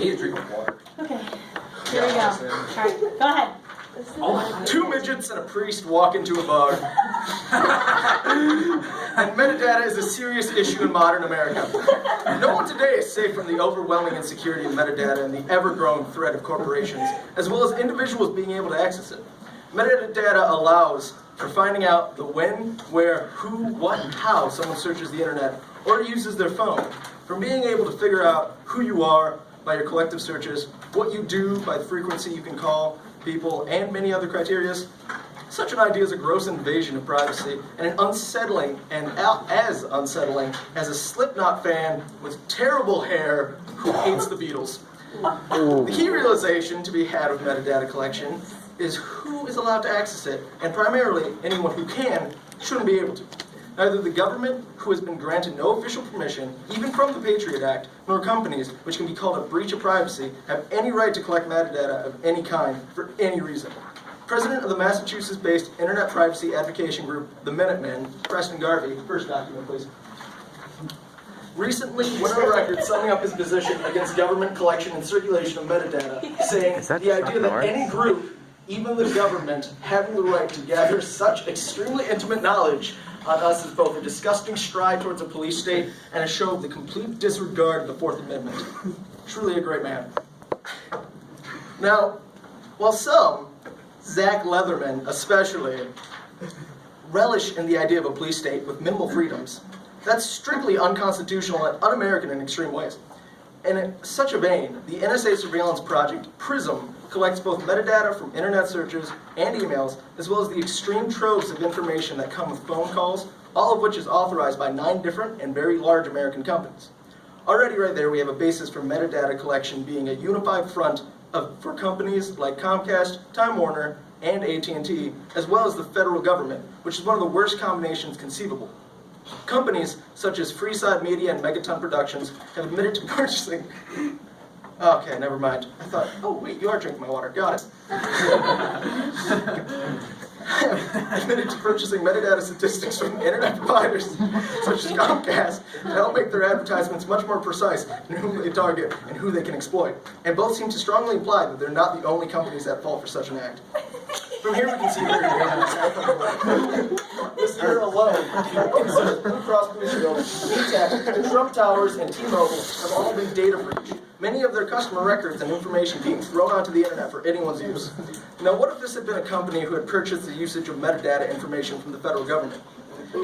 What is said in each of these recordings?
need a drink of water. Okay, here we go. All right, go ahead. Two midgets and a priest walk into a bar. And metadata is a serious issue in modern America. No one today is safe from the overwhelming insecurity of metadata and the ever-growing threat of corporations, as well as individuals being able to access it. Metadata allows for finding out the when, where, who, what, and how someone searches the internet or uses their phone, from being able to figure out who you are by your collective searches, what you do by the frequency you can call people, and many other criteria. Such an idea is a gross invasion of privacy and an unsettling, and as unsettling as a Slipknot fan with terrible hair who hates the Beatles. The key realization to be had with metadata collection is who is allowed to access it, and primarily anyone who can shouldn't be able to. Neither the government, who has been granted no official permission, even from the Patriot Act, nor companies, which can be called a breach of privacy, have any right to collect metadata of any kind for any reason. President of the Massachusetts-based Internet Privacy Advocacy Group, the Minutemen, Preston Garvey, first document please, recently went on record summing up his position against government collection and circulation of metadata, saying the idea that any group, even the government, having the right to gather such extremely intimate knowledge on us is both a disgusting stride towards a police state and a show of the complete disregard of the Fourth Amendment. Truly a great man. Now, while some, Zach Leatherman especially, relish in the idea of a police state with minimal freedoms, that's strictly unconstitutional and un-American in extreme ways. And in such a vein, the NSA surveillance project, PRISM, collects both metadata from internet searches and emails, as well as the extreme troves of information that come with phone calls, all of which is authorized by 9 different and very large American companies. Already right there, we have a basis for metadata collection being a unified front for companies like Comcast, Time Warner, and AT&T, as well as the federal government, which is one of the worst combinations conceivable. Companies such as Freeside Media and Megaton Productions have admitted to purchasing... Okay, never mind. I thought, oh wait, you are drinking my water. Got it. Admitted to purchasing metadata statistics from internet providers such as Comcast to help make their advertisements much more precise in whom they target and who they can exploit. And both seem to strongly imply that they're not the only companies at fault for such an act. From here we can see very this year alone, Blue Cross Blue Shield, E-Tech, the Trump Towers, and T-Mobile have all been data breached. Many of their customer records and information being thrown onto the internet for anyone's use. Now, what if this had been a company who had purchased the usage of metadata information from the federal government?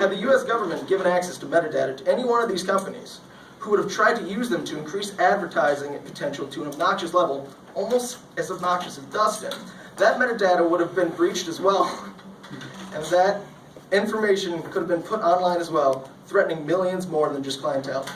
Had the US government given access to metadata to any one of these companies, who would have tried to use them to increase advertising potential to an obnoxious level, almost as obnoxious as Dustin, that metadata would have been breached as well. And that information could have been put online as well, threatening millions more than just clientele.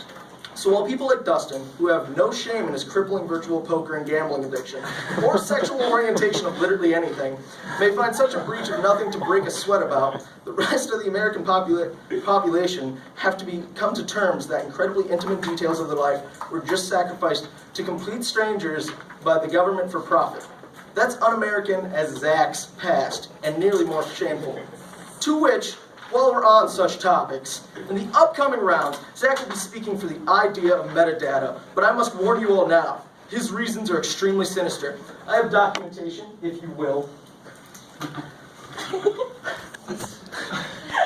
So while people like Dustin, who have no shame in his crippling virtual poker and gambling addiction, or sexual orientation of literally anything, may find such a breach of nothing to break a sweat about, the rest of the American population have to come to terms that incredibly intimate details of their life were just sacrificed to complete strangers by the government for profit. That's un-American as Zach's past, and nearly more shameful. To which, while we're on such topics, in the upcoming rounds, Zach will be speaking for the idea of metadata, but I must warn you all now, his reasons are extremely sinister. I have documentation, if you will,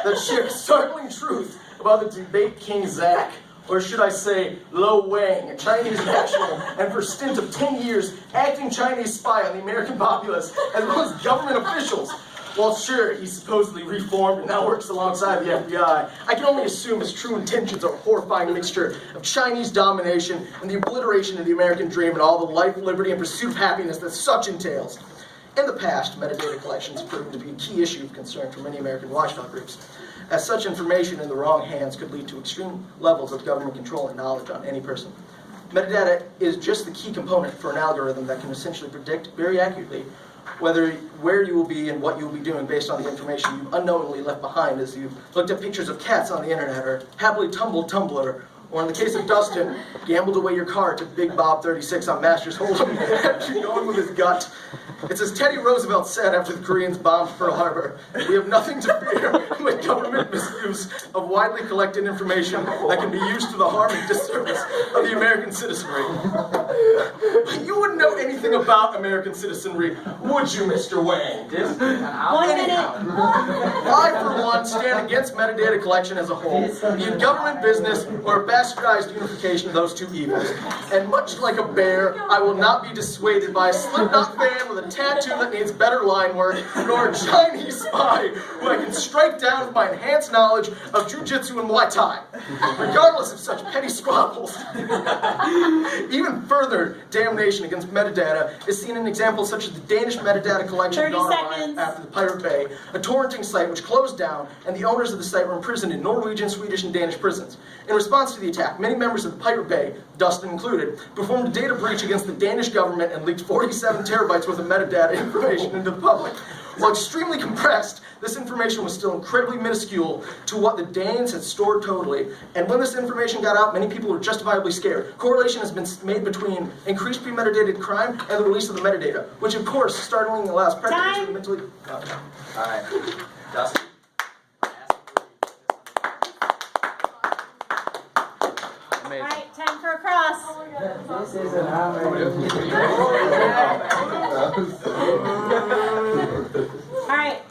that shares startling truth about the debate king Zach, or should I say, Lo Wang, a Chinese national, and for a stint of 10 years, acting Chinese spy on the American populace, as well as government officials. While sure, he's supposedly reformed and now works alongside the FBI, I can only assume his true intentions are a horrifying mixture of Chinese domination and the obliteration of the American dream and all the life, liberty, and pursuit of happiness that such entails. In the past, metadata collection has proven to be a key issue of concern for many American watchdog groups, as such information in the wrong hands could lead to extreme levels of government control and knowledge on any person. Metadata is just the key component for an algorithm that can essentially predict very accurately where you will be and what you will be doing based on the information you unknowingly left behind as you looked at pictures of cats on the internet, or happily tumbled Tumblr, or in the case of Dustin, gambled away your car to Big Bob 36 on Masters Hold'em after going with his gut. It's as Teddy Roosevelt said after the Koreans bombed Pearl Harbor: we have nothing to fear with government misuse of widely collected information that can be used to the harm and disservice of the American citizenry. anything about American citizenry, would you, Mr. Wang? 1 minute. I, for one, stand against metadata collection as a whole, be it government, business, or a bastardized unification of those two evils. And much like a bear, I will not be dissuaded by a Slipknot fan with a tattoo that needs better line work, nor a Chinese spy who I can strike down with my enhanced knowledge of Jiu-Jitsu and Muay Thai. Regardless of such petty squabbles. Even further damnation against metadata is seen in examples such as the Danish metadata collection 30 gone awry seconds. after the Pirate Bay, a torrenting site which closed down, and the owners of the site were imprisoned in Norwegian, Swedish, and Danish prisons. In response to the attack, many members of the Pirate Bay, Dustin included, performed a data breach against the Danish government and leaked 47 terabytes worth of metadata information into the public. While extremely compressed, this information was still incredibly minuscule to what the Danes had stored totally, and when this information got out, many people were justifiably scared. Correlation has been made between increased premeditated crime and the release of the metadata, which of course startlingly allows predators to mentally... Alright, Dustin. Alright, time for a cross. This is an hour. Alright,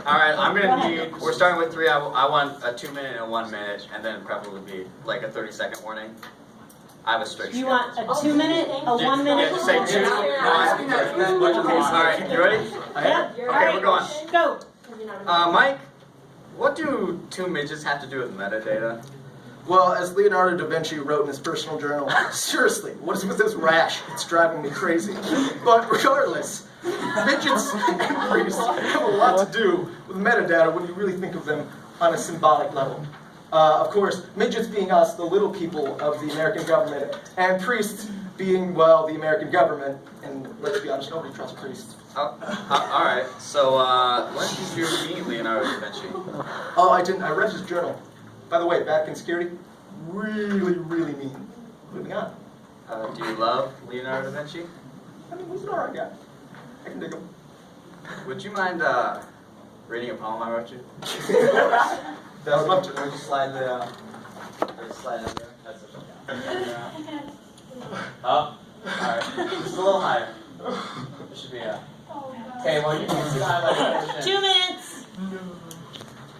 Alright, I'm Go gonna ahead. need, we're starting with 3, I want a 2 minute and a 1 minute, and then probably be like a 30-second warning. I have a strict you schedule. want a 2 minute, a 1 minute? Yeah, just say 2, 1. Alright, you ready? Yep. Okay, Alright, we're going. go. Mike, what do 2 midgets have to do with metadata? Well, as Leonardo da Vinci wrote in his personal journal, seriously, what is with this rash? It's driving me crazy. But regardless, midgets and priests have a lot to do with metadata when you really think of them on a symbolic level. Of course, midgets being us, the little people of the American government, and priests being, well, the American government. And let's be honest, nobody trusts priests. Alright, so when did you meet Leonardo da Vinci? Oh, I didn't. I read his journal. By the way, Vatican security, really, really mean. Moving on. Do you love Leonardo da Vinci? I mean, he's an alright guy. I can dig him. Would you mind reading a poem I wrote you? I would love to. Would you slide the slide under? That's it. Up. Alright. Just a little higher. It should be okay, well you can see the highlight. 2 minutes.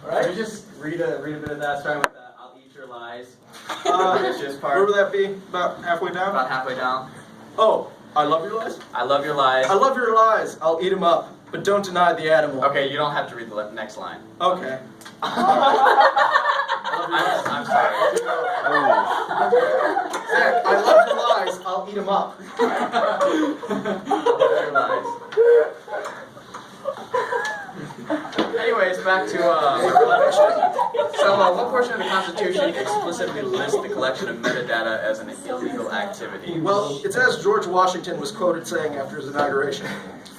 Alright, you just read a bit of that, starting with I'll eat your lies. Just Where part would that be? About halfway down? about halfway down. Oh, I love your lies? I love your lies. I love your lies. I'll eat them up, but don't deny the animal. Okay, you don't have to read the next line. Okay. I'm sorry. Zach, I love your lies. I'll eat them up. I love your lies. Anyways, back to so what portion of the Constitution explicitly lists the collection of metadata as an illegal activity? Well, it's as George Washington was quoted saying after his inauguration.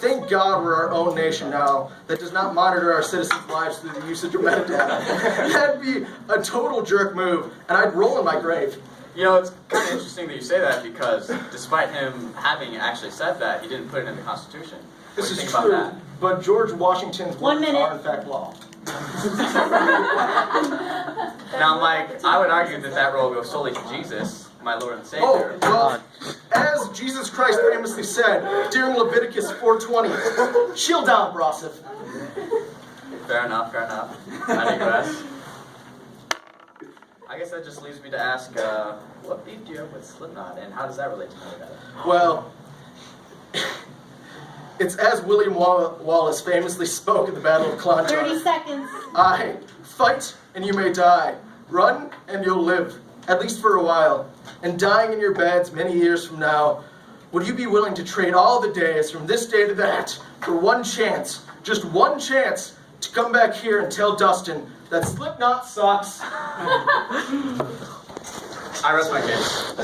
Thank God we're our own nation now that does not monitor our citizens' lives through the usage of metadata. That'd be a total jerk move, and I'd roll in my grave. You know, it's kind of interesting that you say that because despite him having actually said that, he didn't put it in the Constitution. What This do you is think true, about but George Washington's 1 words minute. are in fact law. that? Now, Mike, I would argue that role goes solely to Jesus, my Lord and Oh, Savior. well, as Jesus Christ famously said during Leviticus 4:20, chill down, Broseph. Fair enough, fair enough. I digress. I guess that just leaves me to ask, what beef do you have with Slipknot, and how does that relate to metadata? Well, it's as William Wallace famously spoke at the Battle of 30 Clontarf. seconds. Aye, fight and you may die. Run and you'll live, at least for a while. And dying in your beds many years from now, would you be willing to trade all the days from this day to that for one chance, just one chance, to come back here and tell Dustin that Slipknot sucks? I rest my case.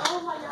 Oh my God.